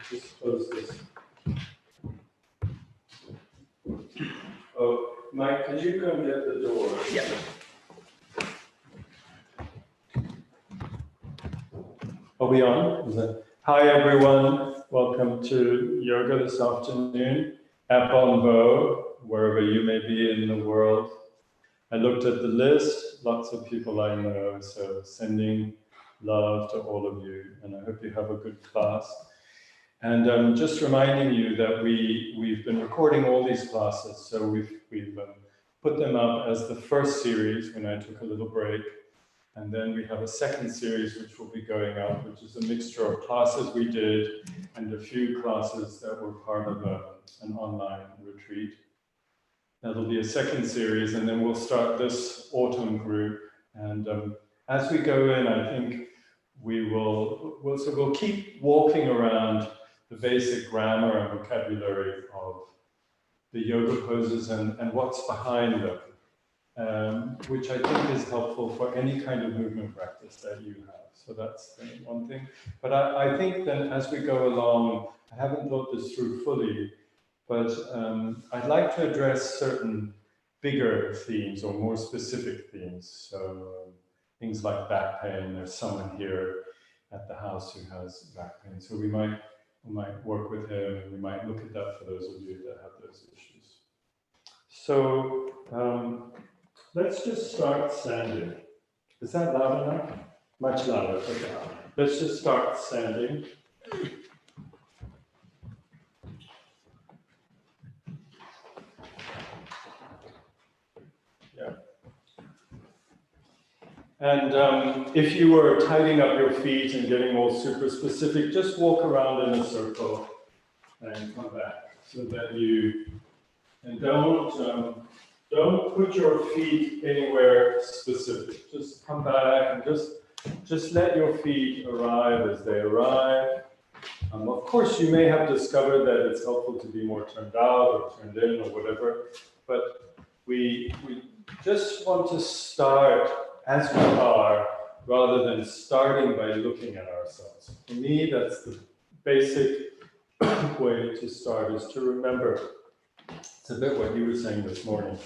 just close this. Oh, Mike, could you go and get the door? Yeah. Are we on? Is that... Hi, everyone. Welcome to yoga this afternoon at Bonnevaux, wherever you may be in the world. I looked at the list, lots of people I know, so sending love to all of you, and I hope you have a good class. And just reminding you that we've been recording all these classes, so we've put them up as the first series when I took a little break, and then we have a second series which will be going up, which is a mixture of classes we did and a few classes that were part of an online retreat. That'll be a second series, and then we'll start this autumn group. And as we go in, I think we'll keep walking around the basic grammar and vocabulary of the yoga poses and what's behind them, which I think is helpful for any kind of movement practice that you have. So that's one thing. But I think that as we go along, I haven't thought this through fully, but I'd like to address certain bigger themes or more specific themes. So things like back pain. There's someone here at the house who has back pain. So we might work with him, and we might look at that for those of you that have those issues. So let's just start standing. Is that loud enough? Much louder. Okay. Let's just start standing. Yeah. And if you were tightening up your feet and getting all super specific, just walk around in a circle and come back, so that you, and don't put your feet anywhere specific. Just come back and just let your feet arrive as they arrive. Of course, you may have discovered that it's helpful to be more turned out or turned in or whatever, but we just want to start as we are, rather than starting by looking at ourselves. For me, that's the basic way to start, is to remember, it's a bit what you were saying this morning,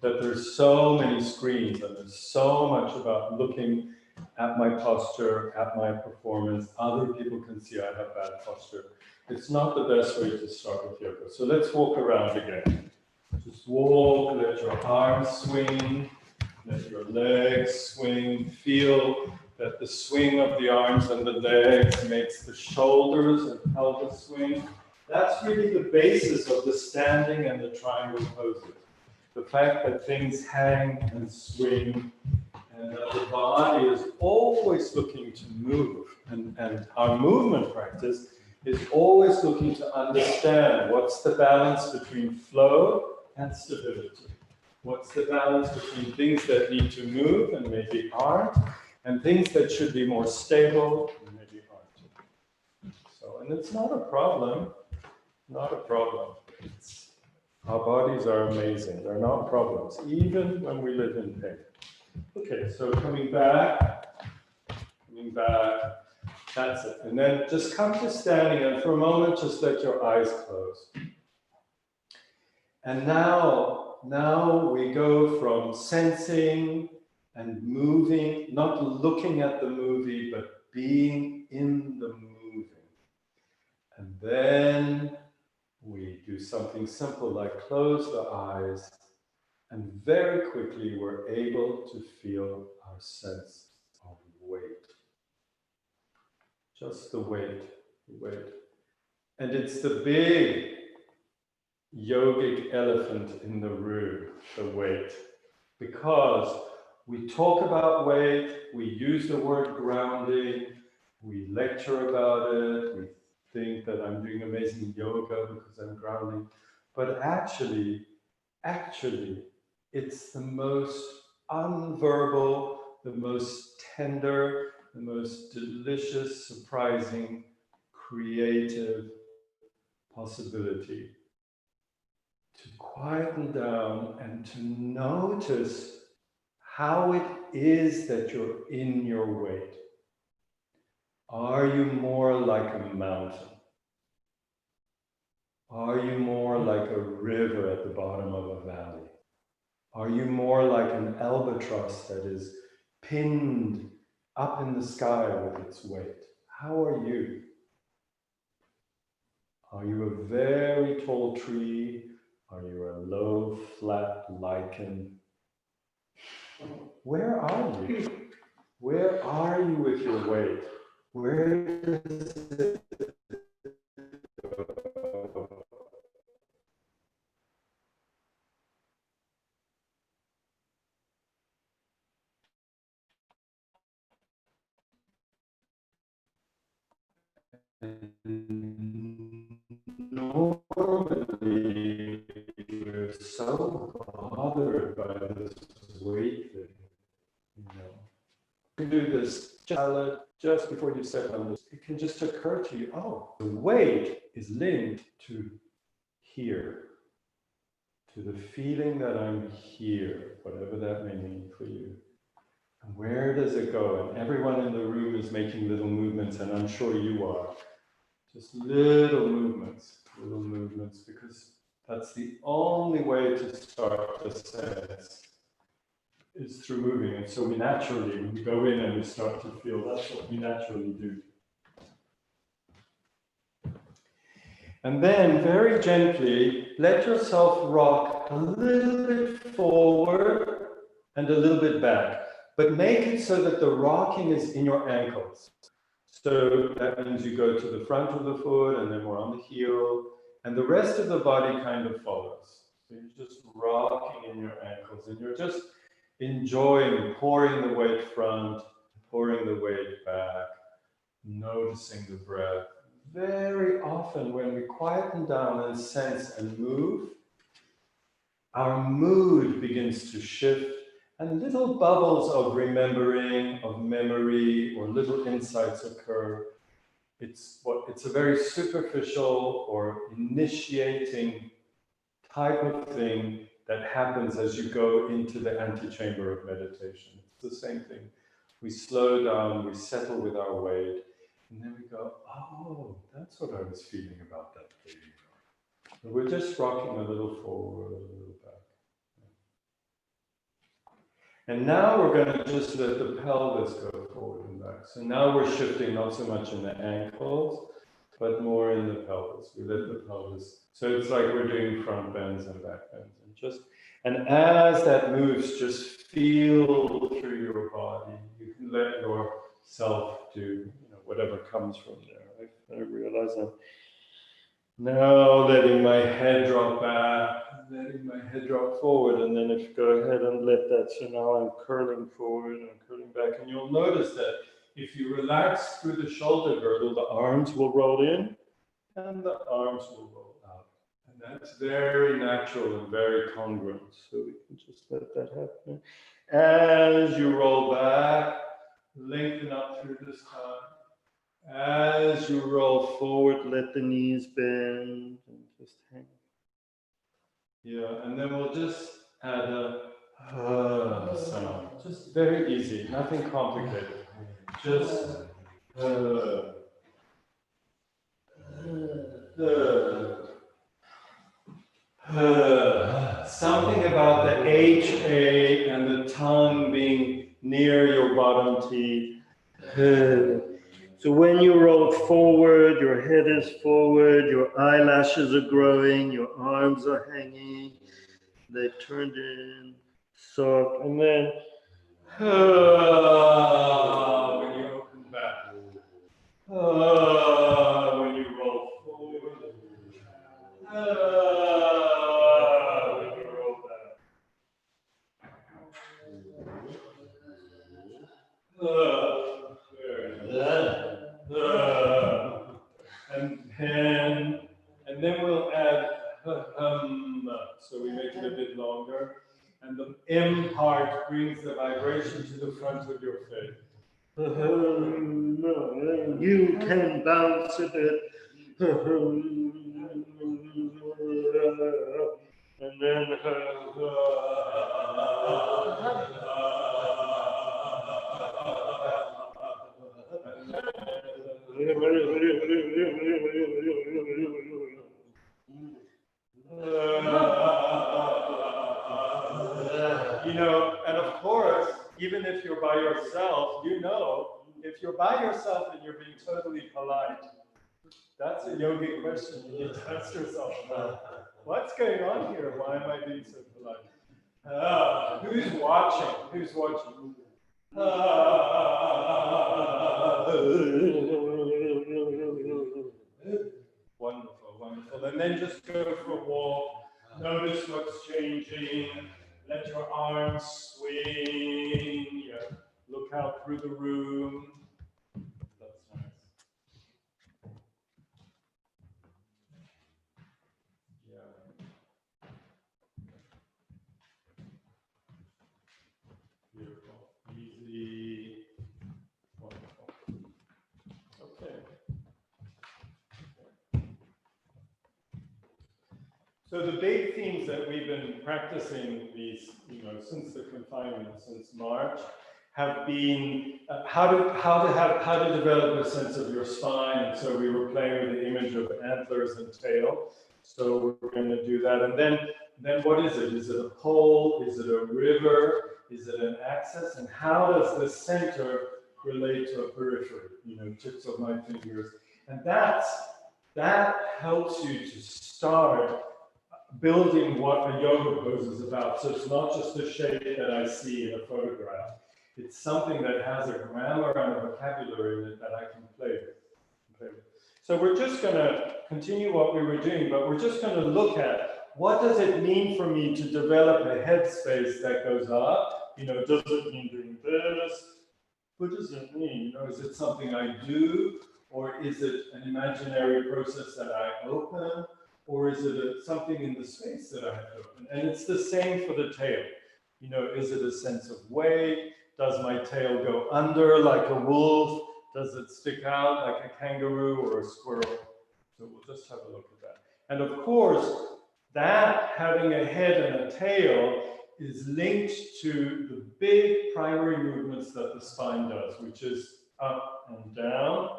that there's so many screens and there's so much about looking at my posture, at my performance. Other people can see I have bad posture. It's not the best way to start with yoga. So let's walk around again. Just walk, let your arms swing. Let your legs swing. Feel that the swing of the arms and the legs makes the shoulders and pelvis swing. That's really the basis of the standing and the triangle poses. The fact that things hang and swing, and that the body is always looking to move. And our movement practice is always looking to understand what's the balance between flow and stability. What's the balance between things that need to move and maybe aren't, and things that should be more stable and maybe aren't. So, and it's not a problem, not a problem. Our bodies are amazing. They're not problems, even when we live in pain. Okay, so coming back, that's it. And then just come to standing, and for a moment, just let your eyes close. And now we go from sensing and moving, not looking at the movie, but being in the moving. And then we do something simple like close the eyes, and very quickly we're able to feel our sense of weight. Just the weight. And it's the big yogic elephant in the room, the weight. Because we talk about weight, we use the word grounding, we lecture about it, we think that I'm doing amazing yoga because I'm grounding. But actually, it's the most unverbal, the most tender, the most delicious, surprising, creative possibility to quieten down and to notice how it is that you're in your weight. Are you more like a mountain? Are you more like a river at the bottom of a valley? Are you more like an albatross that is pinned up in the sky with its weight? How are you? Are you a very tall tree? Are you a low, flat lichen? Where are you? Where are you with your weight? Where does it go? Normally, we're so bothered by this weight thing, you know. You do this salad just before you step on this. It can just occur to you, oh, the weight is linked to here, to the feeling that I'm here, whatever that may mean for you. And where does it go? And everyone in the room is making little movements, and I'm sure you are. Just little movements, because that's the only way to start the sense is through moving. And so we naturally, we go in and we start to feel, that's what we naturally do. And then very gently, let yourself rock a little bit forward and a little bit back, but make it so that the rocking is in your ankles. So that means you go to the front of the foot and then we're on the heel, and the rest of the body kind of follows. So you're just rocking in your ankles and you're just enjoying pouring the weight front, pouring the weight back, noticing the breath. Very often when we quieten down and sense and move, our mood begins to shift and little bubbles of remembering, of memory, or little insights occur. It's a very superficial or initiating type of thing that happens as you go into the antechamber of meditation. It's the same thing. We slow down, we settle with our weight, and then we go, oh, that's what I was feeling about that thing. And we're just rocking a little forward, a little back. And now we're going to just let the pelvis go forward and back. So now we're shifting not so much in the ankles, but more in the pelvis. We let the pelvis. So it's like we're doing front bends and back bends. And as that moves, just feel through your body. You can let yourself do whatever comes from there. I realize I'm now letting my head drop back, letting my head drop forward, and then if you go ahead and let that, so now I'm curling forward and curling back, and you'll notice that if you relax through the shoulder girdle, the arms will roll in and the arms will roll out. And that's very natural and very congruent, so we can just let that happen. As you roll back, lengthen up through the spine. As you roll forward, let the knees bend and just hang. Yeah, and then we'll just add a sound. Just very easy, nothing complicated. Just something about the HA and the tongue being near your bottom teeth. So when you roll forward, your head is forward, your eyelashes are growing, your arms are hanging, they've turned in, soft, and then when you open back, when you roll forward, when you roll back. And then we'll add so we make it a bit longer, and the M part brings the vibration to the front of your face. You can bounce a bit, and then even if you're by yourself, you know, if you're by yourself and you're being totally polite, that's a yogic question you need to ask yourself about. What's going on here? Why am I being so polite? Who's watching? Who's watching? Wonderful, wonderful. And then just go for a walk. Notice what's changing. Let your arms swing. Yeah. Look out through the room. That's nice. Yeah. Beautiful. Easy. Wonderful. Okay. So the big themes that we've been practicing these, since the confinement, since March, have been how to develop a sense of your spine. And so we were playing with the image of antlers and tail. So we're going to do that. And then what is it? Is it a pole? Is it a river? Is it an axis? And how does the center relate to a periphery? Tips of my fingers. And that helps you to start building what a yoga pose is about. So it's not just the shape that I see in a photograph. It's something that has a grammar and a vocabulary in it that I can play with. So we're just going to continue what we were doing, but we're just going to look at what does it mean for me to develop a headspace that goes up? Does it mean doing this? What does it mean? Is it something I do? Or is it an imaginary process that I open? Or is it something in the space that I have to open? And it's the same for the tail. Is it a sense of weight? Does my tail go under like a wolf? Does it stick out like a kangaroo or a squirrel? So we'll just have a look at that. And of course, that having a head and a tail is linked to the big primary movements that the spine does, which is up and down,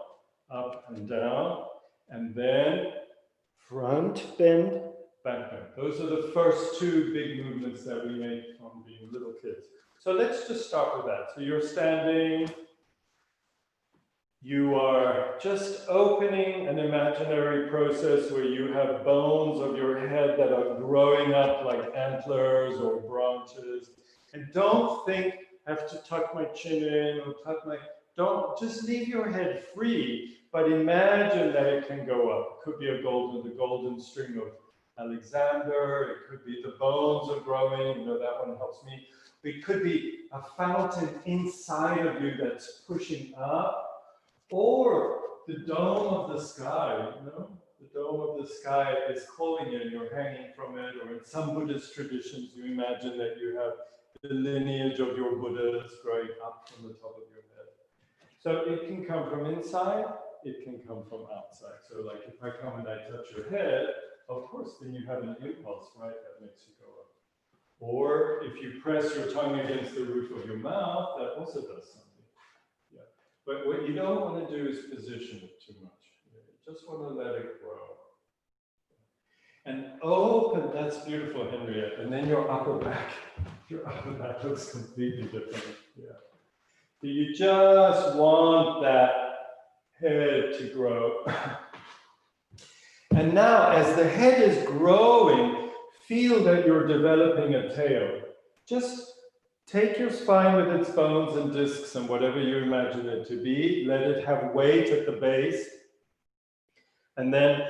and then front bend, back bend. Those are the first two big movements that we make from being little kids. So let's just start with that. So you're standing, you are just opening an imaginary process where you have bones of your head that are growing up like antlers or branches. And don't think, I have to tuck my chin in or don't, just leave your head free, but imagine that it can go up. It could be the golden string of Alexander. It could be the bones are growing, that one helps me. It could be a fountain inside of you that's pushing up, or the dome of the sky, the dome of the sky is calling you and you're hanging from it, or in some Buddhist traditions, you imagine that you have the lineage of your Buddhas growing up from the top of your head. So it can come from inside, it can come from outside. So like if I come and I touch your head, of course, then you have an impulse, right, that makes you go up. Or if you press your tongue against the roof of your mouth, that also does something. Yeah. But what you don't want to do is position it too much. You just want to let it grow. And open, that's beautiful, Henriette. And then your upper back looks completely different. Yeah. So you just want that head to grow. And now, as the head is growing, feel that you're developing a tail. Just take your spine with its bones and discs and whatever you imagine it to be. Let it have weight at the base. And then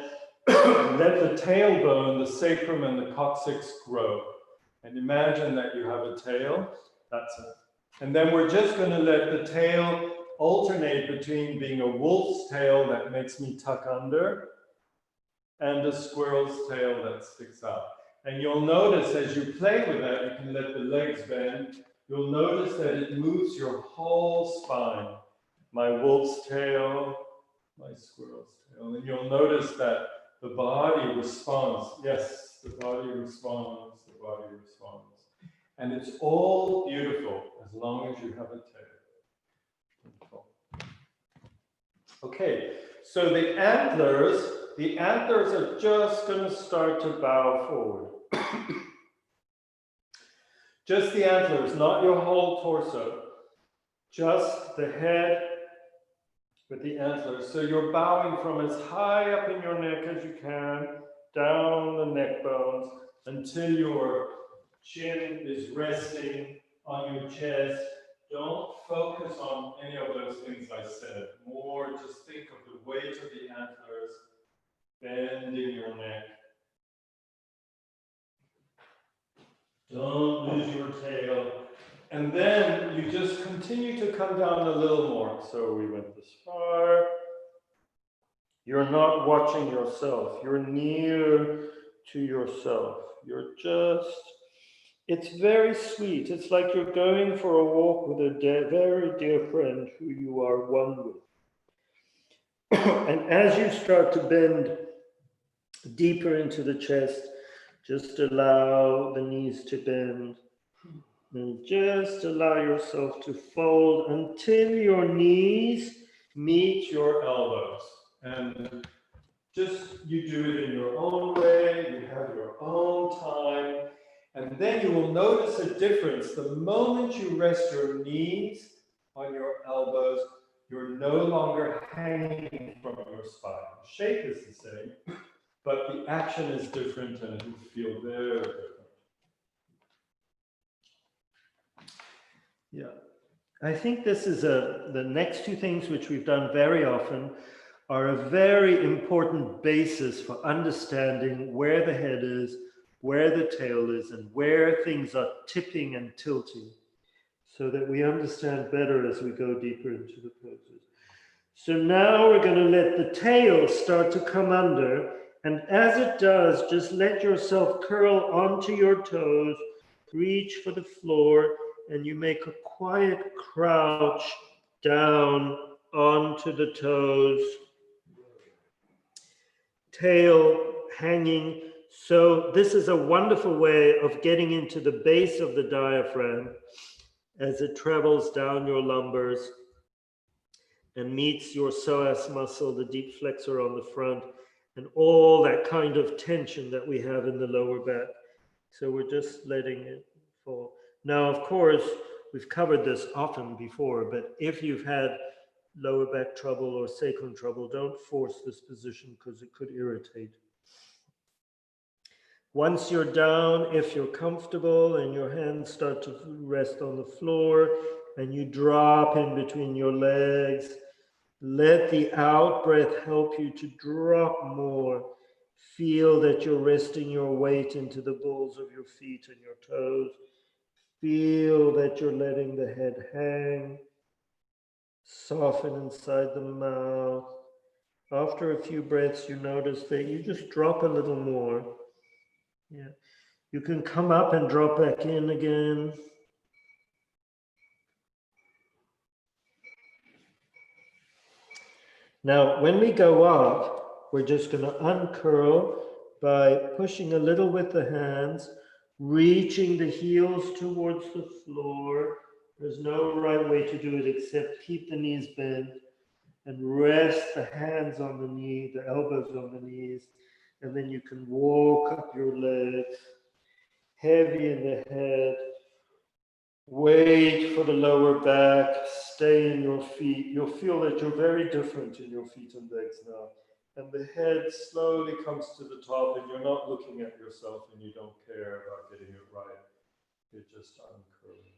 let the tailbone, the sacrum, and the coccyx grow. And imagine that you have a tail. That's it. And then we're just going to let the tail alternate between being a wolf's tail that makes me tuck under and a squirrel's tail that sticks out. And you'll notice as you play with that, you can let the legs bend. You'll notice that it moves your whole spine. My wolf's tail, my squirrel's tail. And you'll notice that the body responds. Yes, the body responds, the body responds. And it's all beautiful as long as you have a tail. Beautiful. Okay, so the antlers are just going to start to bow forward. Just the antlers, not your whole torso. Just the head with the antlers. So you're bowing from as high up in your neck as you can, down the neck bones, until your chin is resting on your chest. Don't focus on any of those things I said. More just think of the weight of the antlers, bending your neck. Don't lose your tail. And then you just continue to come down a little more. So we went this far. You're not watching yourself. You're near to yourself. You're just, it's very sweet. It's like you're going for a walk with a very dear friend who you are one with. And as you start to bend deeper into the chest, just allow the knees to bend. And just allow yourself to fold until your knees meet your elbows. And just you do it in your own way, you have your own time, and then you will notice a difference. The moment you rest your knees on your elbows, you're no longer hanging from your spine. The shape is the same, but the action is different and it will feel very different. Yeah, I think this is the next two things which we've done very often are a very important basis for understanding where the head is, where the tail is, and where things are tipping and tilting, so that we understand better as we go deeper into the poses. So now we're going to let the tail start to come under, and as it does, just let yourself curl onto your toes, reach for the floor, and you make a quiet crouch down onto the toes. Tail hanging. So this is a wonderful way of getting into the base of the diaphragm as it travels down your lumbars and meets your psoas muscle, the deep flexor on the front, and all that kind of tension that we have in the lower back. So we're just letting it fall. Now, of course, we've covered this often before, but if you've had lower back trouble or sacrum trouble, don't force this position because it could irritate. Once you're down, if you're comfortable and your hands start to rest on the floor and you drop in between your legs, let the out breath help you to drop more. Feel that you're resting your weight into the balls of your feet and your toes. Feel that you're letting the head hang. Soften inside the mouth. After a few breaths, you notice that you just drop a little more. Yeah. You can come up and drop back in again. Now, when we go up, we're just going to uncurl by pushing a little with the hands, reaching the heels towards the floor. There's no right way to do it except keep the knees bent and rest the hands on the knee, the elbows on the knees, and then you can walk up your legs, heavy in the head. Wait for the lower back, stay in your feet. You'll feel that you're very different in your feet and legs now. And the head slowly comes to the top and you're not looking at yourself and you don't care about getting it right. You're just uncurling.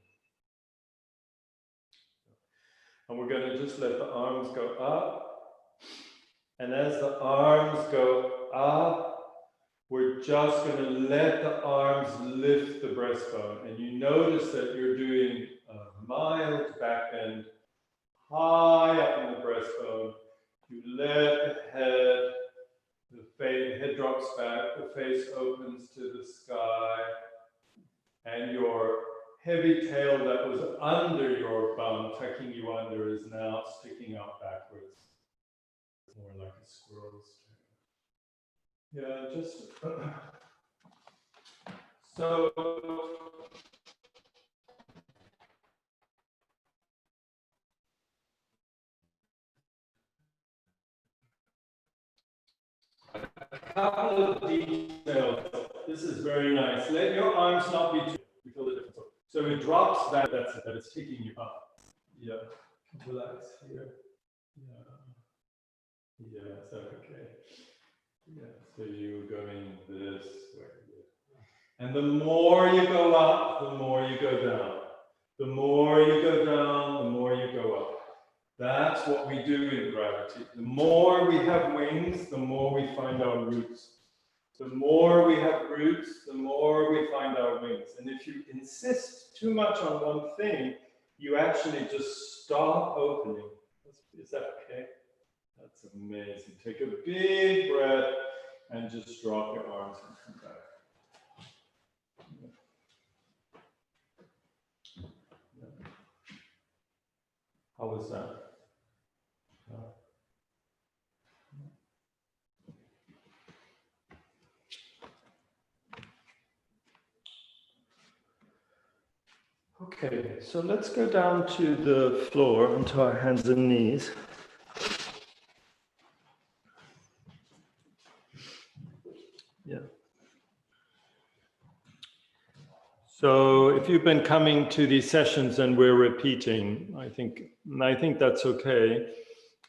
And we're going to just let the arms go up. And as the arms go up, we're just going to let the arms lift the breastbone. And you notice that you're doing a mild back bend, high up in the breastbone. You let the head drops back, the face opens to the sky, and your heavy tail that was under your bum, tucking you under, is now sticking out backwards. More like a squirrel's tail. Yeah, just so a couple of details. This is very nice. Let your arms not be too. We feel the difference. So it drops that, that it's taking you up. Yeah, relax here. Yeah, yeah, is that okay? Yeah, so you're going this way. And the more you go up, the more you go down. The more you go down, the more you go up. That's what we do in gravity. The more we have wings, the more we find our roots. The more we have roots, the more we find our wings. And if you insist too much on one thing, you actually just stop opening. Is that okay? That's amazing. Take a big breath and just drop your arms and come back. How was that? Okay, so let's go down to the floor onto our hands and knees. Yeah. So if you've been coming to these sessions and we're repeating, I think that's okay.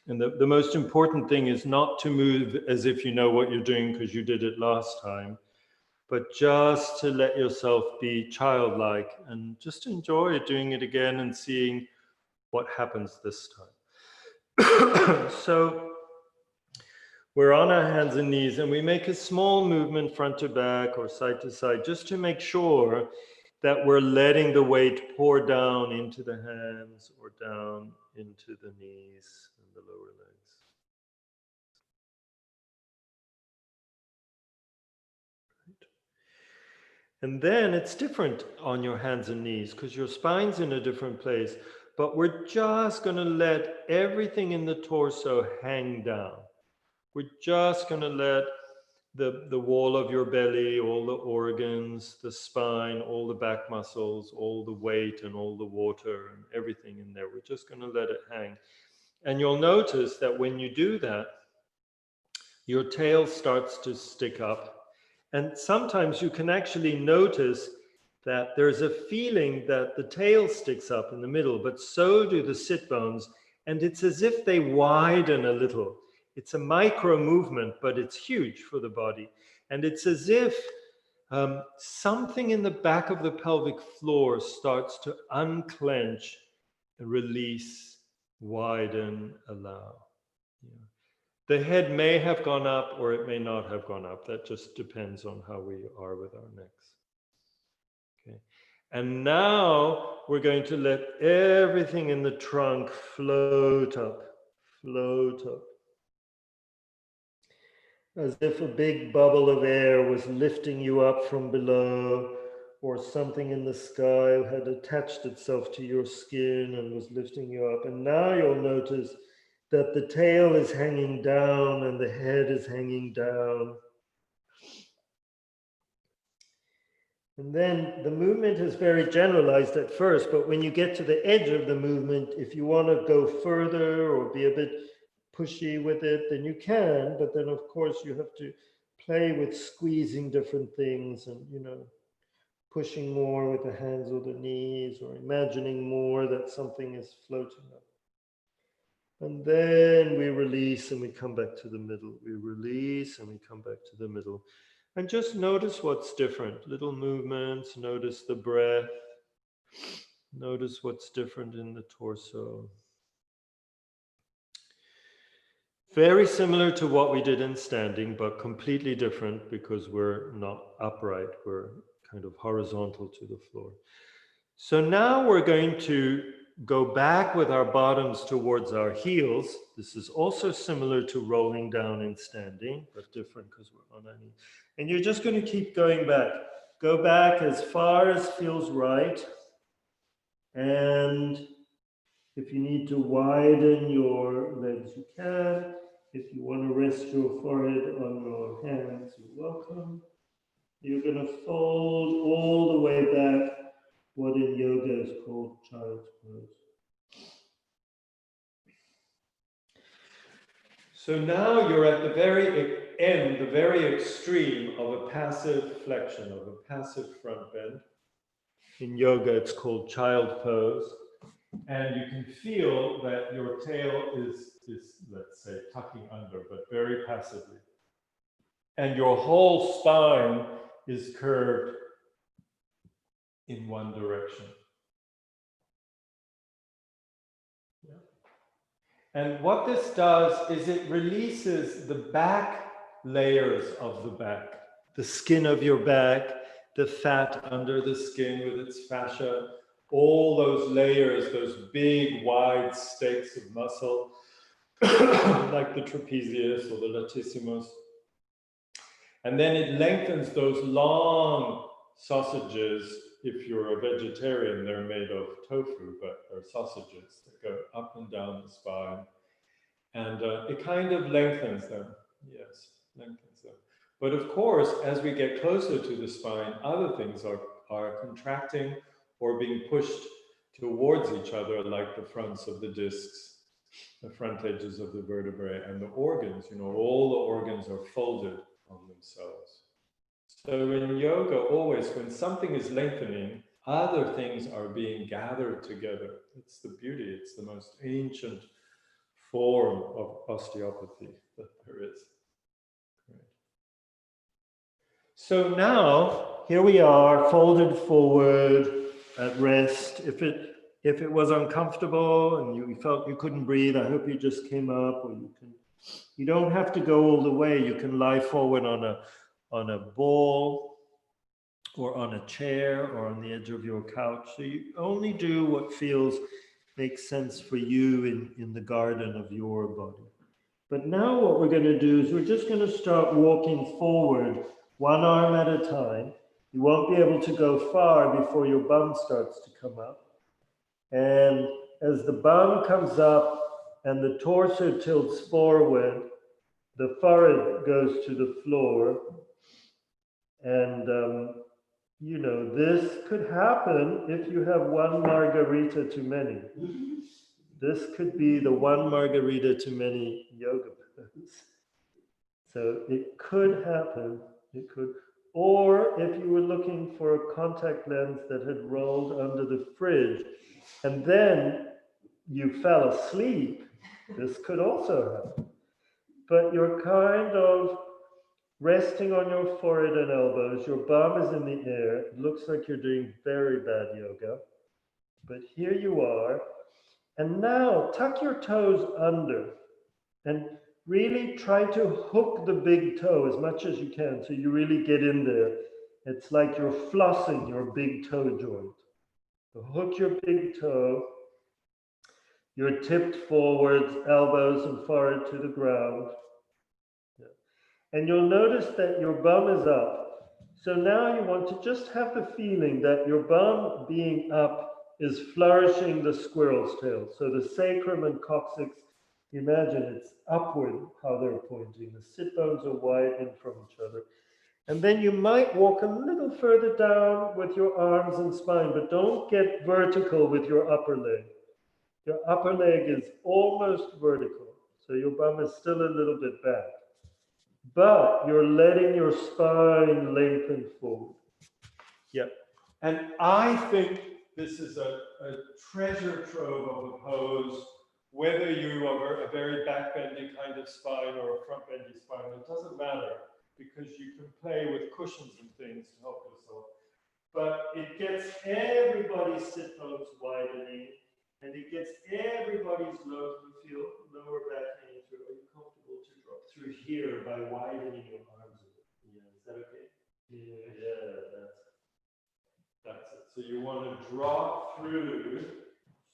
And the most important thing is not to move as if you know what you're doing because you did it last time, but just to let yourself be childlike and just enjoy doing it again and seeing what happens this time. So we're on our hands and knees and we make a small movement front to back or side to side just to make sure that we're letting the weight pour down into the hands or down into the knees and the lower legs. And then it's different on your hands and knees because your spine's in a different place, but we're just going to let everything in the torso hang down. We're just going to let the wall of your belly, all the organs, the spine, all the back muscles, all the weight and all the water and everything in there. We're just going to let it hang. And you'll notice that when you do that, your tail starts to stick up. And sometimes you can actually notice that there's a feeling that the tail sticks up in the middle, but so do the sit bones. And it's as if they widen a little. It's a micro movement, but it's huge for the body. And it's as if something in the back of the pelvic floor starts to unclench, release, widen, allow. Yeah. The head may have gone up or it may not have gone up. That just depends on how we are with our necks. Okay. And now we're going to let everything in the trunk float up, as if a big bubble of air was lifting you up from below, or something in the sky had attached itself to your skin and was lifting you up. And now you'll notice that the tail is hanging down and the head is hanging down. And then the movement is very generalized at first, but when you get to the edge of the movement, if you want to go further or be a bit pushy with it, then you can, but then of course you have to play with squeezing different things and, you know, pushing more with the hands or the knees or imagining more that something is floating up. And then we release and we come back to the middle. We release and we come back to the middle. And just notice what's different. Little movements, notice the breath. Notice what's different in the torso. Very similar to what we did in standing, but completely different because we're not upright. We're kind of horizontal to the floor. So now we're going to go back with our bottoms towards our heels. This is also similar to rolling down in standing, but different because we're on our knees. And you're just going to keep going back. Go back as far as feels right. And if you need to widen your legs, you can. If you want to rest your forehead on your hands, you're welcome. You're going to fold all the way back, what in yoga is called child's pose. So now you're at the very end, the very extreme of a passive flexion, of a passive front bend. In yoga, it's called child pose. And you can feel that your tail is, let's say, tucking under, but very passively. And your whole spine is curved in one direction. Yeah. And what this does is it releases the back layers of the back. The skin of your back, the fat under the skin with its fascia, all those layers, those big, wide stakes of muscle, like the trapezius or the latissimus. And then it lengthens those long sausages. If you're a vegetarian, they're made of tofu, but they're sausages that go up and down the spine. And it kind of lengthens them. Yes, lengthens them. But of course, as we get closer to the spine, other things are contracting or being pushed towards each other, like the fronts of the discs, the front edges of the vertebrae, and the organs. You know, all the organs are folded on themselves. So in yoga, always when something is lengthening, other things are being gathered together. It's the beauty. It's the most ancient form of osteopathy that there is. Great. So now, here we are, folded forward, at rest. If it was uncomfortable and you felt you couldn't breathe, I hope you just came up, or you don't have to go all the way. You can lie forward on a ball, or on a chair, or on the edge of your couch. So you only do what makes sense for you in the garden of your body. But now what we're going to do is we're just going to start walking forward, one arm at a time. You won't be able to go far before your bum starts to come up. And as the bum comes up and the torso tilts forward, the forehead goes to the floor. And, you know, this could happen if you have one margarita too many. This could be the one margarita too many yoga pose. So it could happen. It could. Or if you were looking for a contact lens that had rolled under the fridge and then you fell asleep, this could also happen. But you're kind of resting on your forehead and elbows. Your bum is in the air. It looks like you're doing very bad yoga. But here you are. And now tuck your toes under and really try to hook the big toe as much as you can so you really get in there. It's like you're flossing your big toe joint. So hook your big toe. You're tipped forwards, elbows and forehead to the ground. Yeah. And you'll notice that your bum is up. So now you want to just have the feeling that your bum being up is flourishing the squirrel's tail. So the sacrum and coccyx, imagine it's upward how they're pointing. The sit bones are widened from each other. And then you might walk a little further down with your arms and spine, but don't get vertical with your upper leg. Your upper leg is almost vertical, so your bum is still a little bit back. But you're letting your spine lengthen forward. Yep. And I think this is a treasure trove of a pose, whether you are a very back-bendy kind of spine or a front-bendy spine, it doesn't matter, because you can play with cushions and things to help yourself. But it gets everybody's sit bones widening, and it gets everybody's lower back hanging through. Are you comfortable to drop through here by widening your arms a bit? Yeah, is that okay? Yeah, that's it. So you want to drop through.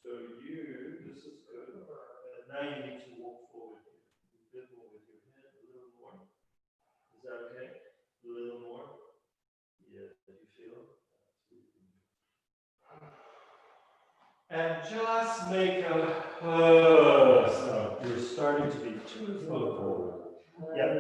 So this is good. Now you need to walk forward here. A bit more with your head, a little more. Is that okay? A little more. Yeah, do you feel it? And just make a stop. You're starting to be too far forward. Yeah.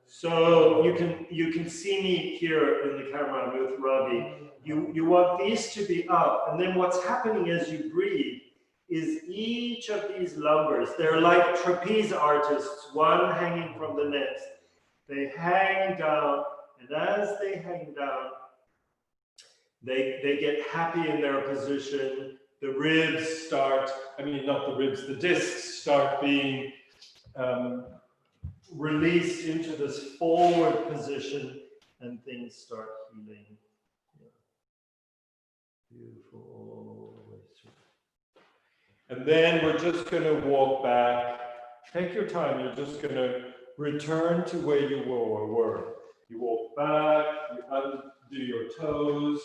So you can see me here in the camera with Ravi. You want these to be up, and then what's happening as you breathe is each of these lumbers, they're like trapeze artists, one hanging from the next. They hang down And as they hang down, they get happy in their position. The ribs start, not the ribs, the discs start being released into this forward position, and things start healing. Yeah. Beautiful, all the way through. And then we're just going to walk back. Take your time. You're just going to return to where you were. You walk back, you undo your toes.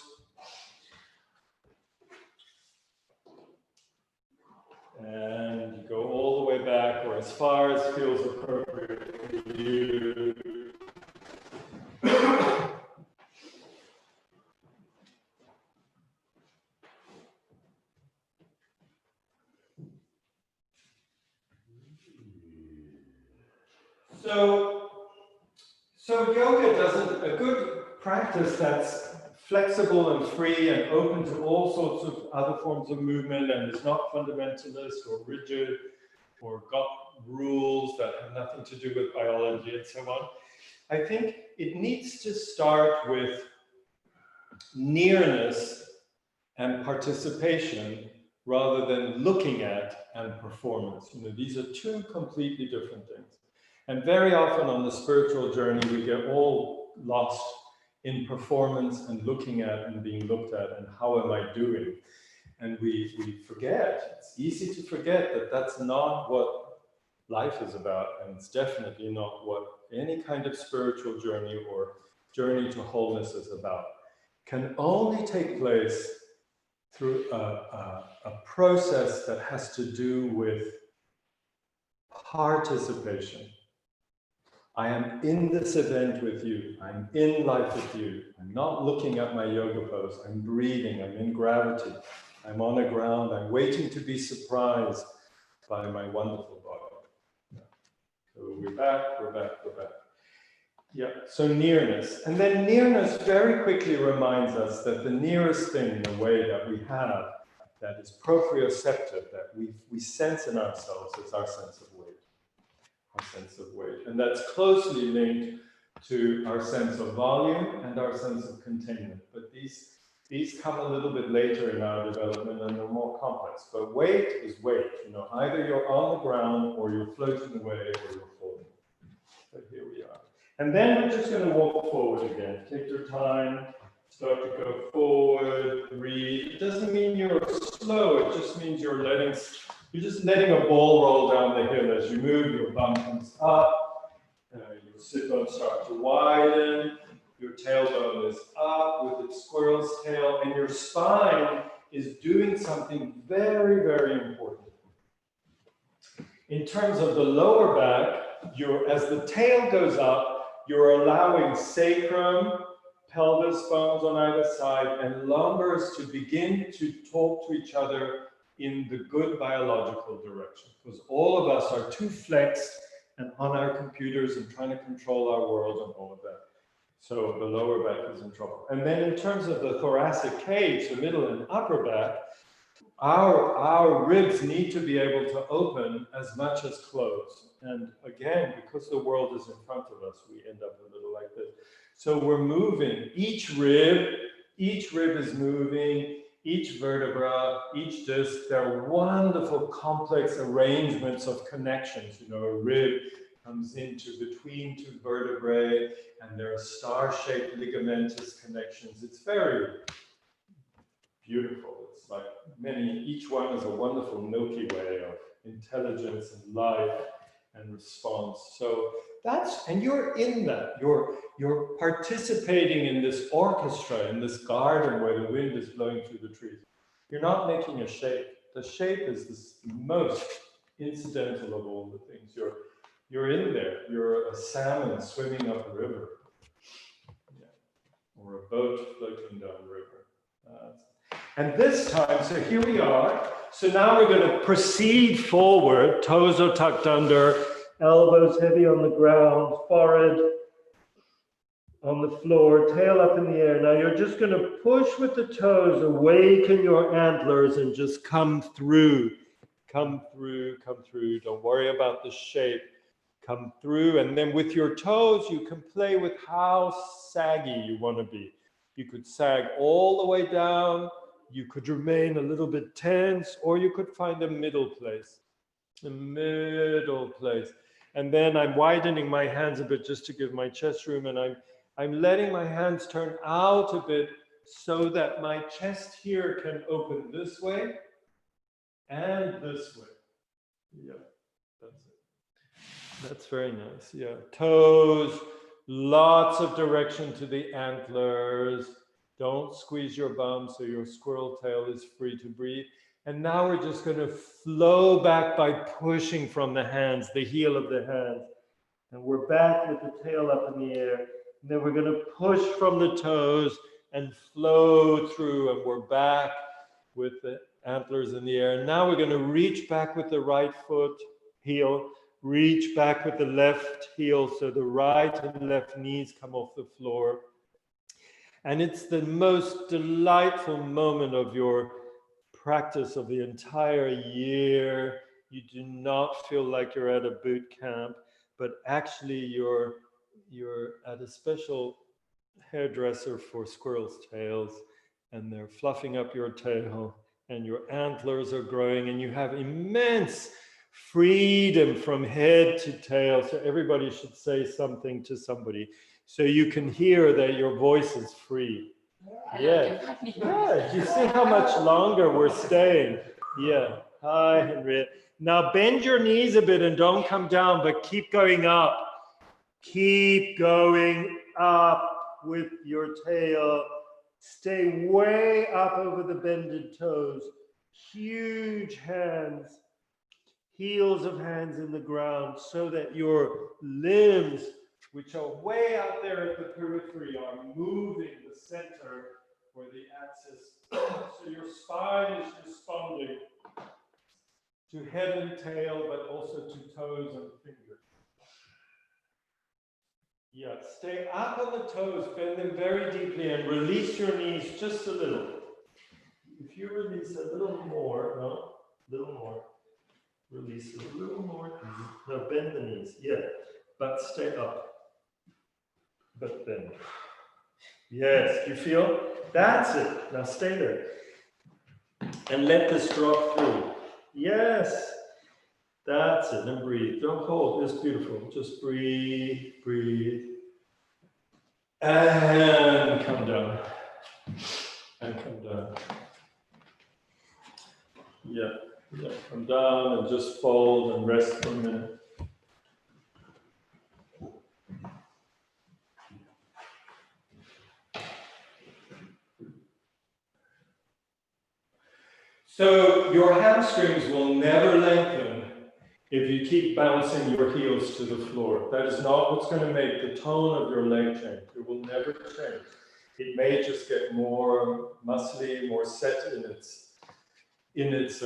And you go all the way back, or as far as feels appropriate for you. So yoga doesn't, a good practice that's flexible and free and open to all sorts of other forms of movement and is not fundamentalist or rigid or got rules that have nothing to do with biology and so on. I think it needs to start with nearness and participation rather than looking at and performance. These are two completely different things. And very often on the spiritual journey, we get all lost in performance and looking at and being looked at and how am I doing? And we forget, it's easy to forget that that's not what life is about, and it's definitely not what any kind of spiritual journey or journey to wholeness is about. Can only take place through a process that has to do with participation. I am in this event with you. I'm in life with you. I'm not looking at my yoga pose. I'm breathing. I'm in gravity. I'm on the ground. I'm waiting to be surprised by my wonderful body. So we're back. Yeah, so nearness. And then nearness very quickly reminds us that the nearest thing in a way that we have that is proprioceptive, that we sense in ourselves, is our sense of weight. Our sense of weight. And that's closely linked to our sense of volume and our sense of containment. But these come a little bit later in our development and they're more complex. But weight is weight. Either you're on the ground or you're floating away or you're falling. So here we are. And then we're just going to walk forward again. Take your time. Start to go forward, breathe. It doesn't mean you're slow. It just means you're just letting a ball roll down the hill. As you move, your bum comes up, your sit bone starts to widen, your tailbone is up with its squirrel's tail, and your spine is doing something very, very important. In terms of the lower back, as the tail goes up, you're allowing sacrum, pelvis bones on either side, and lumbars to begin to talk to each other in the good biological direction, because all of us are too flexed and on our computers and trying to control our world and all of that. So the lower back is in trouble. And then in terms of the thoracic cage, the middle and upper back, our ribs need to be able to open as much as close. And again, because the world is in front of us, we end up a little like this. So we're moving. Each rib is moving. Each vertebra, each disc, they're wonderful complex arrangements of connections. A rib comes into between two vertebrae, and there are star-shaped ligamentous connections. It's very beautiful. It's like each one is a wonderful Milky Way of intelligence and life and response. So and you're in that. You're participating in this orchestra, in this garden where the wind is blowing through the trees. You're not making a shape. The shape is the most incidental of all the things. You're in there. You're a salmon swimming up a river, or a boat floating down the river. And this time, so here we are. So now we're going to proceed forward. Toes are tucked under, elbows heavy on the ground, forehead on the floor, tail up in the air. Now you're just going to push with the toes, awaken your antlers, and just come through. Come through. Don't worry about the shape. come through. And then with your toes, you can play with how saggy you want to be. You could sag all the way down, you could remain a little bit tense, or you could find a middle place. A middle place. And then I'm widening my hands a bit just to give my chest room, and I'm letting my hands turn out a bit so that my chest here can open this way and this way. Yeah, that's it. That's very nice. Yeah, toes, lots of direction to the antlers. Don't squeeze your bum so your squirrel tail is free to breathe. And now we're just going to flow back by pushing from the hands, the heel of the hands. And we're back with the tail up in the air. And then we're going to push from the toes and flow through. And we're back with the antlers in the air. And now we're going to reach back with the right foot, heel, reach back with the left heel so the right and left knees come off the floor. And it's the most delightful moment of your practice of the entire year. You do not feel like you're at a boot camp, but actually you're at a special hairdresser for squirrels' tails, and they're fluffing up your tail, and your antlers are growing, and you have immense freedom from head to tail. So everybody should say something to somebody so you can hear that your voice is free. Yeah. Yeah. You see how much longer we're staying? Yeah. Hi, Henriette. Now bend your knees a bit and don't come down, but keep going up. Keep going up with your tail. Stay way up over the bended toes. Huge hands, heels of hands in the ground, so that your limbs, which are way out there at the periphery, are moving the center or the axis. So your spine is responding to head and tail, but also to toes and fingers. Yeah, stay up on the toes, bend them very deeply, and release your knees just a little. If you release a little more, no, a little more. Release a little more. Now bend the knees, yeah, but stay up. But bend. Yes, you feel? That's it. Now stay there. And let this drop through. Yes. That's it. And breathe. Don't hold. It's beautiful. Just breathe, breathe. And come down. And come down. Yeah. Yeah. Come down and just fold and rest for a minute. So your hamstrings will never lengthen if you keep bouncing your heels to the floor. That is not what's going to make the tone of your leg change. It will never change. It may just get more muscly, more set in its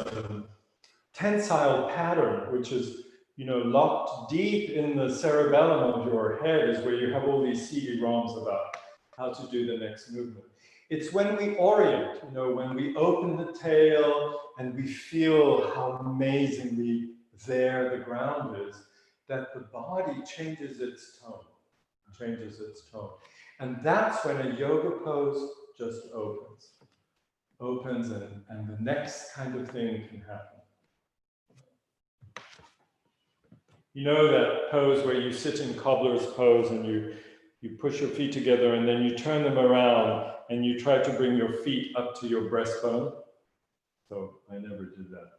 tensile pattern, which is, locked deep in the cerebellum of your head, is where you have all these CD-ROMs about how to do the next movement. It's when we orient, when we open the tail and we feel how amazingly there the ground is, that the body changes its tone. And that's when a yoga pose just opens and the next kind of thing can happen. You know that pose where you sit in cobbler's pose and you push your feet together and then you turn them around and you try to bring your feet up to your breastbone? So I never did that.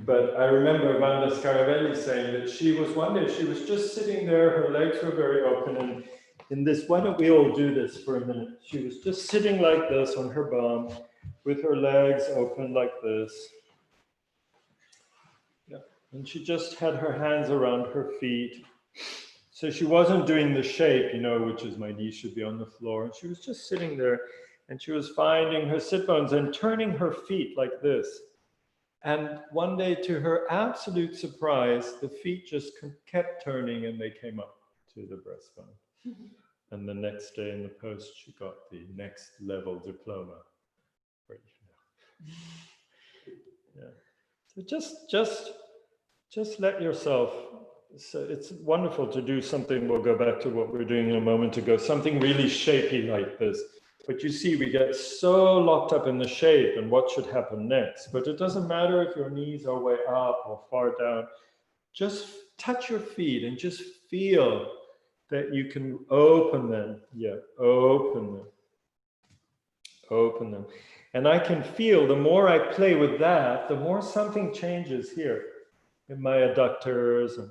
But I remember Vanda Scaravelli saying that one day she was just sitting there, her legs were very open, and in this, why don't we all do this for a minute? She was just sitting like this on her bum with her legs open like this. Yeah. And she just had her hands around her feet. So she wasn't doing the shape, which is my knees should be on the floor. She was just sitting there and she was finding her sit bones and turning her feet like this. And one day, to her absolute surprise, the feet just kept turning and they came up to the breastbone. And the next day in the post, she got the next level diploma. Yeah. So just just let yourself, so it's wonderful to do something, we'll go back to what we were doing a moment ago, something really shapy like this. But you see, we get so locked up in the shape and what should happen next. But it doesn't matter if your knees are way up or far down. Just touch your feet and just feel that you can open them. Yeah, open them. Open them. And I can feel the more I play with that, the more something changes here in my adductors. And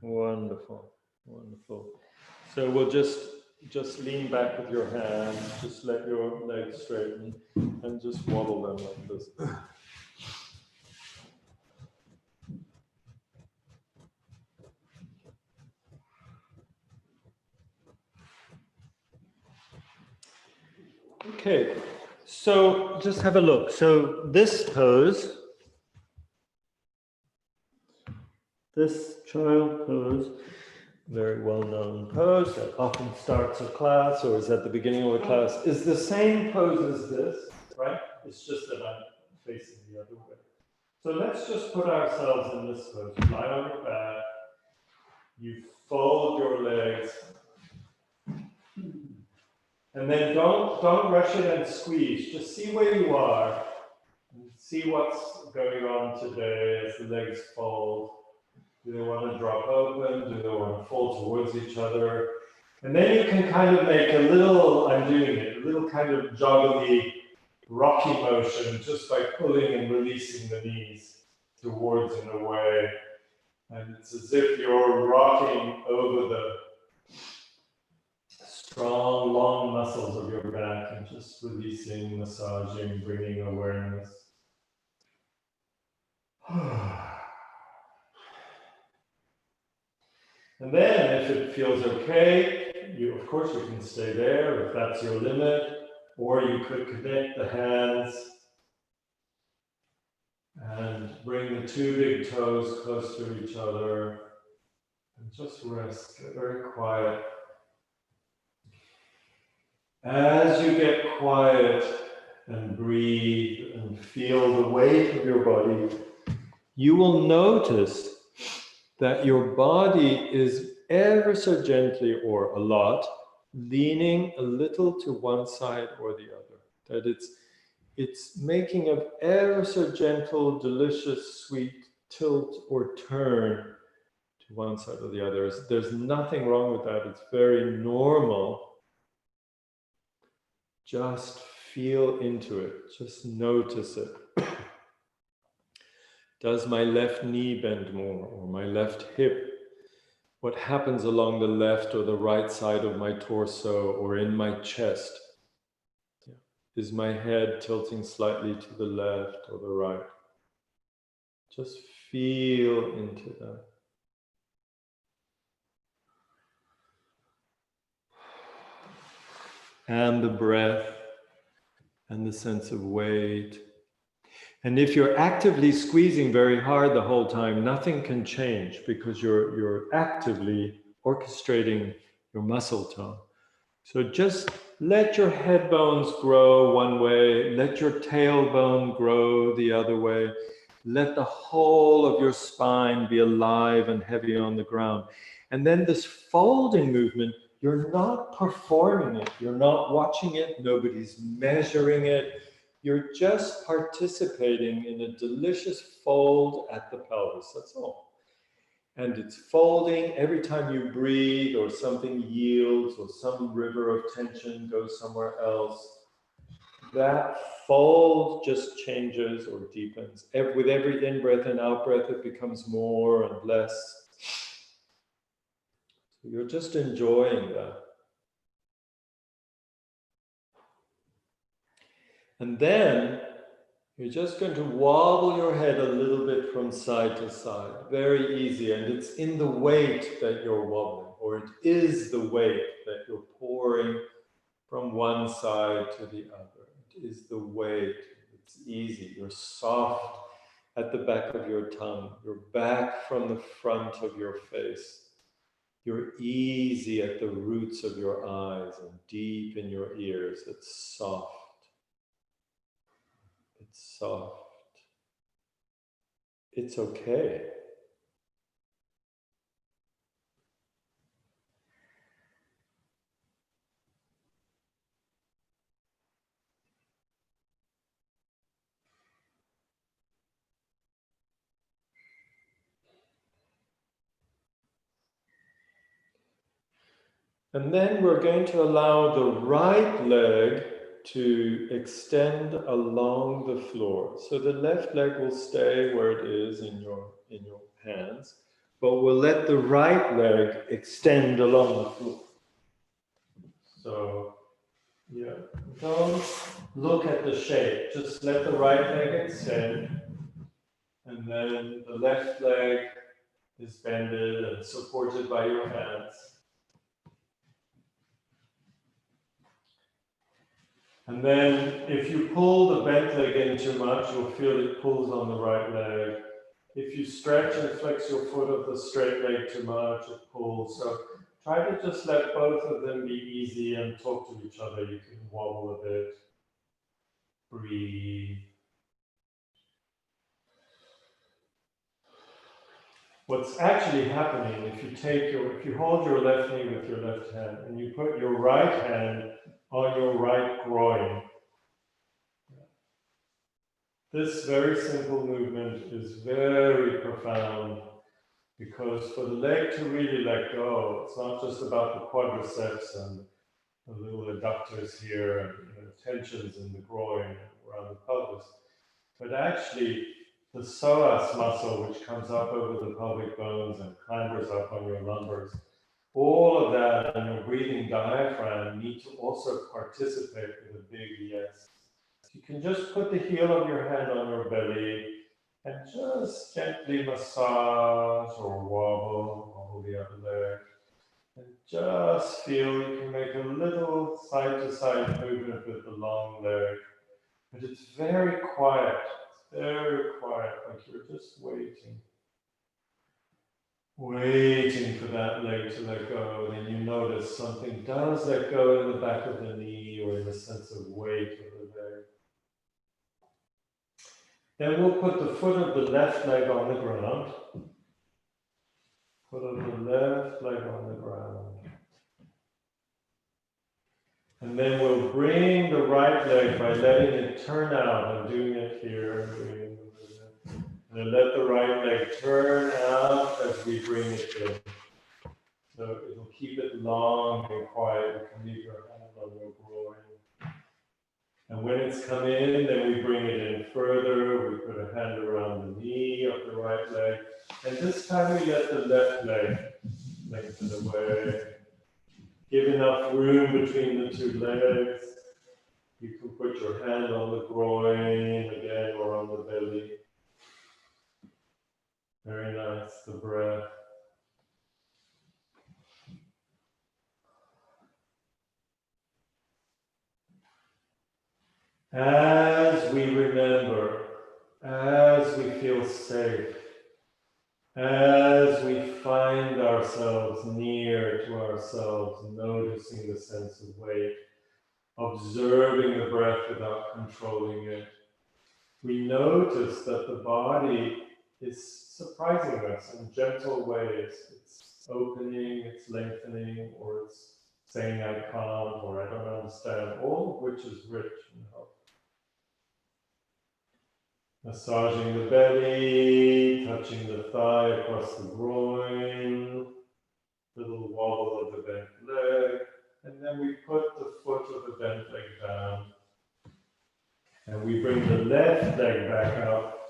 wonderful, wonderful. So we'll just lean back with your hands, just let your legs straighten and just wobble them like this. Okay, so just have a look. So this pose, this child pose, very well-known pose that often starts a class or is at the beginning of a class, is the same pose as this, right? It's just that I'm facing the other way. So let's just put ourselves in this pose. Lie on your back. You fold your legs. And then don't rush it and squeeze. Just see where you are. And see what's going on today as the legs fold. Do they want to drop open? Do they want to fold towards each other? And then you can kind of make a little, I'm doing it, a little kind of joggly, rocky motion just by pulling and releasing the knees towards and away. And it's as if you're rocking over the strong, long muscles of your back and just releasing, massaging, bringing awareness. And then, if it feels okay, of course you can stay there if that's your limit, or you could connect the hands and bring the two big toes close to each other and just rest, get very quiet. As you get quiet and breathe and feel the weight of your body, you will notice that your body is ever so gently or a lot leaning a little to one side or the other. That it's making an ever so gentle, delicious, sweet tilt or turn to one side or the other. There's nothing wrong with that. It's very normal. Just feel into it. Just notice it. Does my left knee bend more or my left hip? What happens along the left or the right side of my torso or in my chest? Is my head tilting slightly to the left or the right? Just feel into that. And the breath and the sense of weight. And if you're actively squeezing very hard the whole time, nothing can change because you're actively orchestrating your muscle tone. So just let your head bones grow one way, let your tailbone grow the other way. Let the whole of your spine be alive and heavy on the ground. And then this folding movement, you're not performing it, you're not watching it, nobody's measuring it. You're just participating in a delicious fold at the pelvis, that's all. And it's folding every time you breathe or something yields or some river of tension goes somewhere else. That fold just changes or deepens. With every in-breath and out-breath, it becomes more and less. So you're just enjoying that. And then you're just going to wobble your head a little bit from side to side. Very easy. And it's in the weight that you're wobbling, or it is the weight that you're pouring from one side to the other. It is the weight. It's easy. You're soft at the back of your tongue. You're back from the front of your face. You're easy at the roots of your eyes and deep in your ears. It's soft. soft. It's okay. And then we're going to allow the right leg to extend along the floor. So the left leg will stay where it is in your hands, but we'll let the right leg extend along the floor. So, yeah, don't look at the shape, just let the right leg extend, and then the left leg is bended and supported by your hands. And then if you pull the bent leg in too much, you'll feel it pulls on the right leg. If you stretch and flex your foot of the straight leg too much, it pulls. So try to just let both of them be easy and talk to each other. You can wobble a bit. Breathe. What's actually happening, if you hold your left knee with your left hand and you put your right hand on your right groin, this very simple movement is very profound, because for the leg to really let go, it's not just about the quadriceps and the little adductors here and tensions in the groin and around the pelvis, but actually the psoas muscle, which comes up over the pelvic bones and clambers up on your lumbars, all of that and your breathing diaphragm need to also participate with a big yes. You can just put the heel of your hand on your belly and just gently massage or wobble the other leg. And just feel you can make a little side-to-side movement with the long leg. But it's very quiet. It's very quiet, like you're just waiting. Waiting for that leg to let go. Then you notice something does let go in the back of the knee or in the sense of weight of the leg. Then we'll put the foot of the left leg on the ground. Foot of the left leg on the ground. And then we'll bring the right leg by letting it turn out. I'm doing it here. And then let the right leg turn out as we bring it in. So it'll keep it long and quiet. You can leave your hand on your groin. And when it's come in, then we bring it in further. We put a hand around the knee of the right leg. And this time we let the left leg lengthen away. Give enough room between the two legs. You can put your hand on the groin again or on the belly. Very nice, the breath. As we remember, as we feel safe, as we find ourselves near to ourselves, noticing the sense of weight, observing the breath without controlling it, we notice that the body is surprising us in gentle ways. It's opening, it's lengthening, or it's saying I can't, or I don't understand, all of which is rich and helpful. Massaging the belly, touching the thigh across the groin, little wobble of the bent leg, and then we put the foot of the bent leg down. And we bring the left leg back up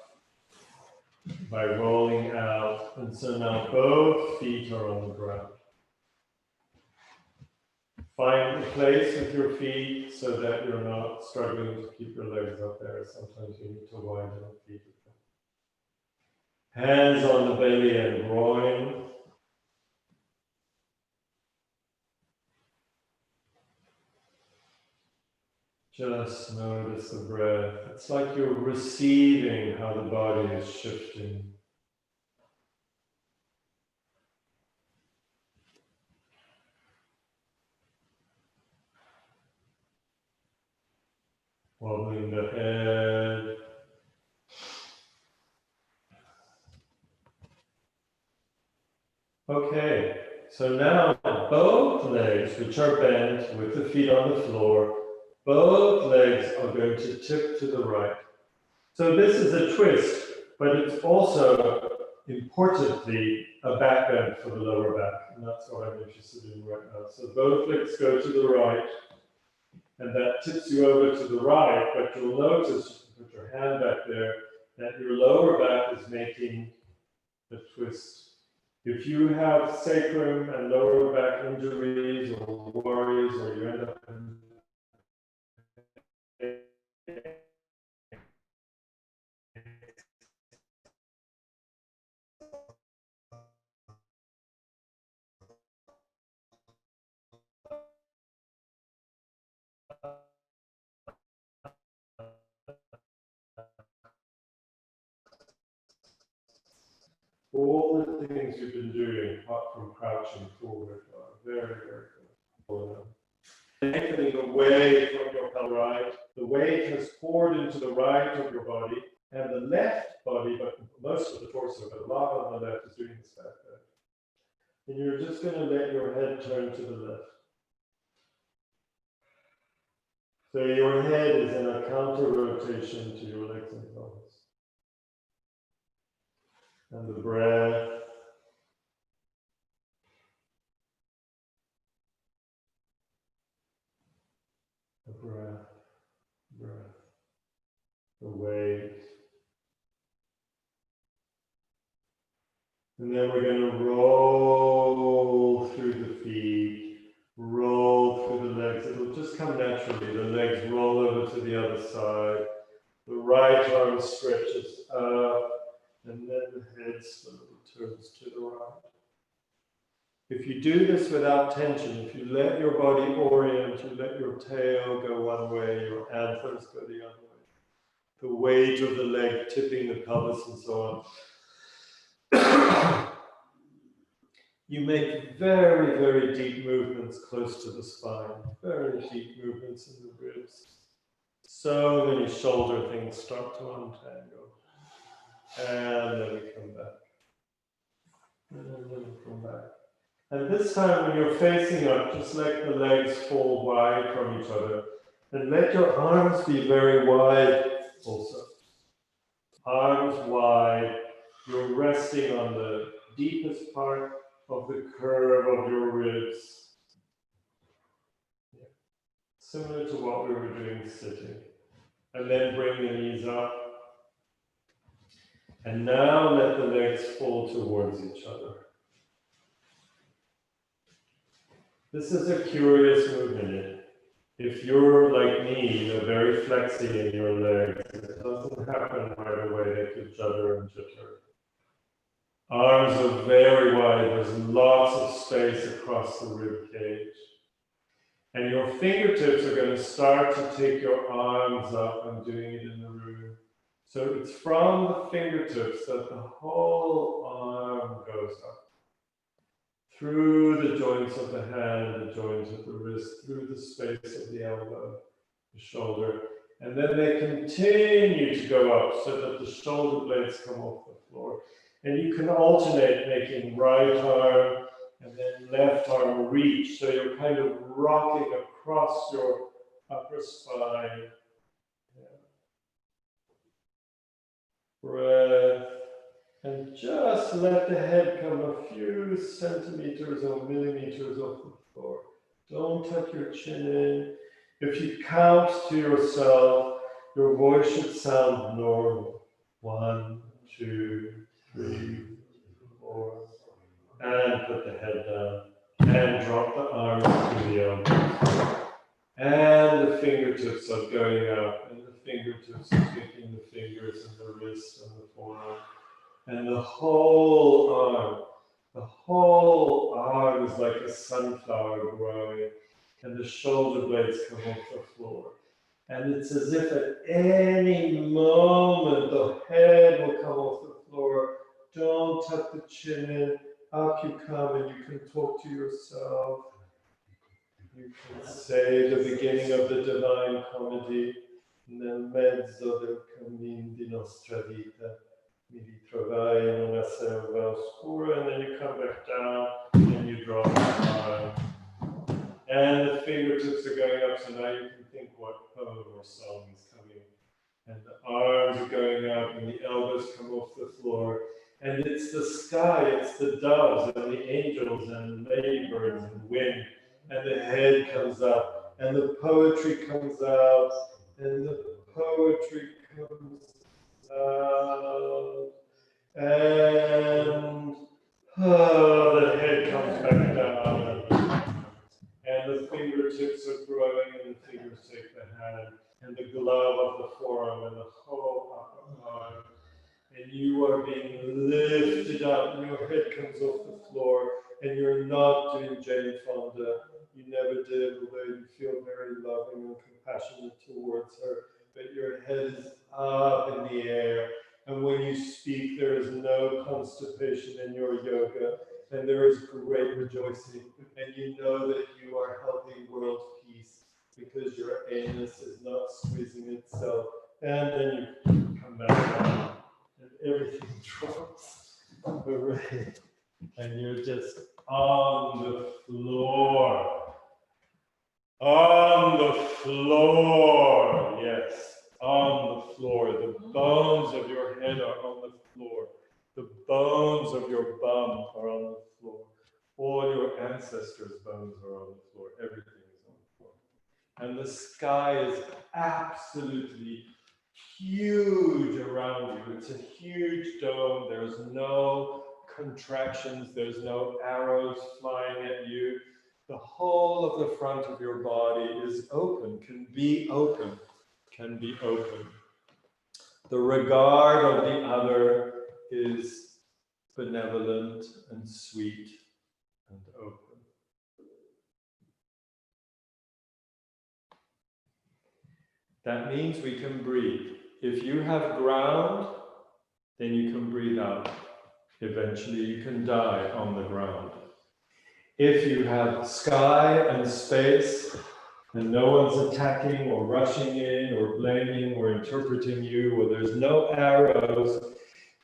by rolling out. And so now both feet are on the ground. Find a place with your feet so that you're not struggling to keep your legs up there. Sometimes you need to widen the feet. Hands on the belly and groin. Just notice the breath. It's like you're receiving how the body is shifting. Wobbling the head, Okay, so now both legs, which are bent with the feet on the floor, both legs are going to tip to the right. So this is a twist, but it's also importantly a back bend for the lower back, and that's what I'm interested in right now. So both legs go to the right, and that tips you over to the right, but you'll notice, you can put your hand back there, that your lower back is making the twist. If you have sacrum and lower back injuries or worries, or you end up in all the things you've been doing, apart from crouching forward, are very, very good. Lengthening away from your pelvic right, the weight has poured into the right of your body, and the left body, but most of the torso, but a lot on the left is doing this back there. And you're just going to let your head turn to the left. So your head is in a counter rotation to your legs and pelvis. And the breath. The breath, the weight. And then we're going to roll through the feet, roll through the legs. It'll just come naturally. The legs roll over to the other side. The right arm stretches up, and then the head slowly turns to the right. If you do this without tension, if you let your body orient, you let your tail go one way, your antlers go the other way, the weight of the leg tipping the pelvis and so on, you make very, very deep movements close to the spine, very deep movements in the ribs. So many shoulder things start to untangle. And then we come back. And then we come back. And this time when you're facing up, just let the legs fall wide from each other. And let your arms be very wide also. Arms wide. You're resting on the deepest part of the curve of your ribs. Yeah. Similar to what we were doing sitting. And then bring the knees up. And now let the legs fall towards each other. This is a curious movement. If you're like me, you're very flexy in your legs, it doesn't happen right away. They could judder and jitter. Arms are very wide. There's lots of space across the rib cage. And your fingertips are going to start to take your arms up. I'm doing it in the room. So it's from the fingertips that the whole arm goes up. Through the joints of the hand, the joints of the wrist, through the space of the elbow, the shoulder. And then they continue to go up so that the shoulder blades come off the floor. And you can alternate making right arm and then left arm reach. So you're kind of rocking across your upper spine. Yeah. Breath. And just let the head come a few centimeters or millimeters off the floor. Don't tuck your chin in. If you count to yourself, your voice should sound normal. 1, 2, 3, 4. And put the head down. And drop the arms to the elbows. And the fingertips are going up. And the fingertips are kicking the fingers and the wrist and the forearm. And the whole arm is like a sunflower growing, and the shoulder blades come off the floor. And it's as if at any moment the head will come off the floor. Don't tuck the chin in, up you come, and you can talk to yourself. You can say the beginning of the Divine Comedy, nel mezzo del cammin di nostra vita. Mi ritrovai in una selva oscura, and then you come back down and you draw the arm. And the fingertips are going up, so now you can think what poem or song is coming. And the arms are going up, and the elbows come off the floor. And it's the sky, it's the doves, and the angels, and ladybirds, and wind. And the head comes up, and the poetry comes out, and the poetry comes out. And the head comes back down. And the fingertips are growing, and the fingers take the hand, and the glove of the forearm, and the whole upper arm. And you are being lifted up, and your head comes off the floor, and you're not doing Jane Fonda. You never did, although you feel very loving and compassionate towards her. But your head is up in the air. And when you speak, there is no constipation in your yoga, and there is great rejoicing. And you know that you are helping world peace because your anus is not squeezing itself. And then you come back down, and everything drops. Hooray. And you're just on the floor. On the floor, yes. On the floor. The bones of your head are on the floor. The bones of your bum are on the floor. All your ancestors' bones are on the floor. Everything is on the floor. And the sky is absolutely huge around you. It's a huge dome. There's no contractions. There's no arrows flying at you. The whole of the front of your body is open, can be open, can be open. The regard of the other is benevolent and sweet and open. That means we can breathe. If you have ground, then you can breathe out. Eventually you can die on the ground. If you have sky and space, and no one's attacking or rushing in or blaming or interpreting you, or there's no arrows,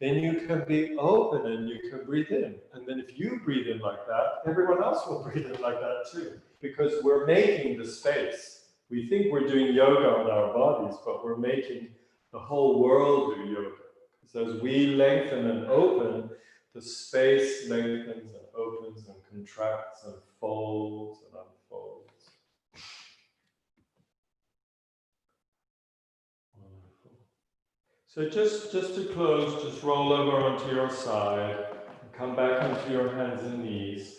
then you can be open and you can breathe in. And then if you breathe in like that, everyone else will breathe in like that too, because we're making the space. We think we're doing yoga on our bodies, but we're making the whole world do yoga. So as we lengthen and open, the space lengthens and opens and contracts and folds and unfolds. Wonderful. So just to close, just roll over onto your side and come back onto your hands and knees.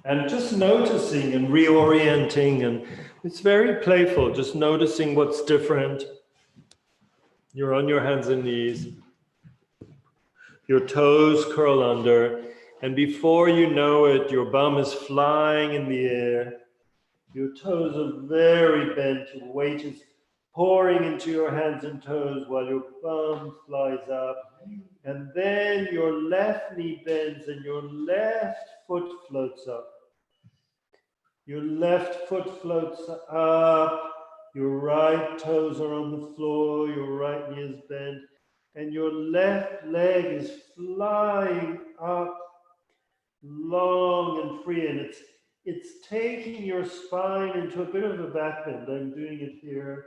And just noticing and reorienting, and it's very playful, just noticing what's different. You're on your hands and knees. Your toes curl under, and before you know it, your bum is flying in the air. Your toes are very bent, your weight is pouring into your hands and toes while your bum flies up. And then your left knee bends and your left foot floats up. Your left foot floats up, your right toes are on the floor, your right knee is bent, and your left leg is flying up, long and free, and it's taking your spine into a bit of a back bend. I'm doing it here.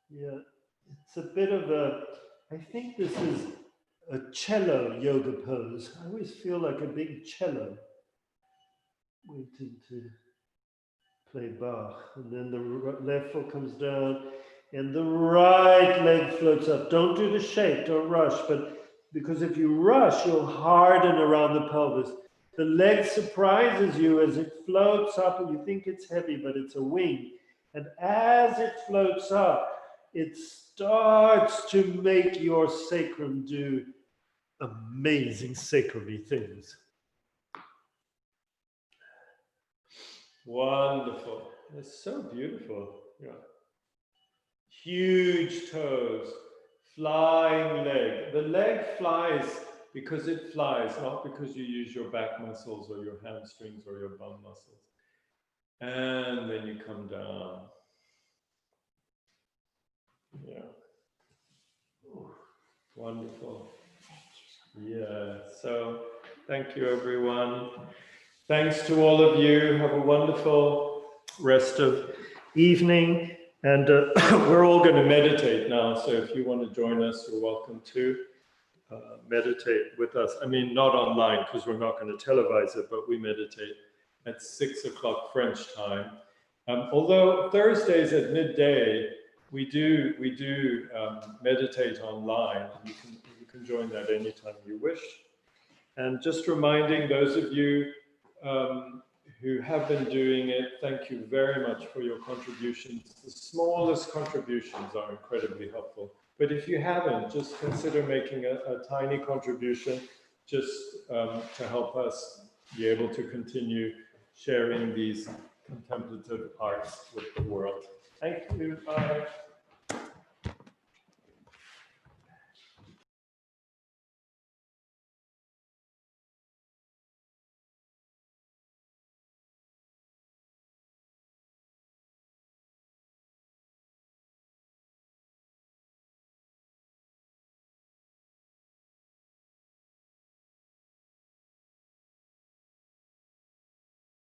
Yeah, it's a bit of a, I think this is a cello yoga pose. I always feel like a big cello waiting to play Bach. And then the left foot comes down and the right leg floats up. Don't do the shake, don't rush, but because if you rush, you'll harden around the pelvis. The leg surprises you as it floats up and you think it's heavy, but it's a wing. And as it floats up, it starts to make your sacrum do amazing sacral-y things. Wonderful. It's so beautiful. Yeah. Huge toes, flying leg. The leg flies because it flies, not because you use your back muscles or your hamstrings or your bum muscles. And then you come down. Yeah. Wonderful. Yeah. So thank you, everyone. Thanks to all of you. Have a wonderful rest of evening. And we're all going to meditate now. So if you want to join us, you're welcome to meditate with us. I mean, not online because we're not going to televise it, but we meditate at 6 o'clock French time. Although Thursdays at midday, we do meditate online. You can join that anytime you wish. And just reminding those of you who have been doing it, thank you very much for your contributions. The smallest contributions are incredibly helpful. But if you haven't, just consider making a tiny contribution just to help us be able to continue sharing these contemplative arts with the world. Thank you. Bye.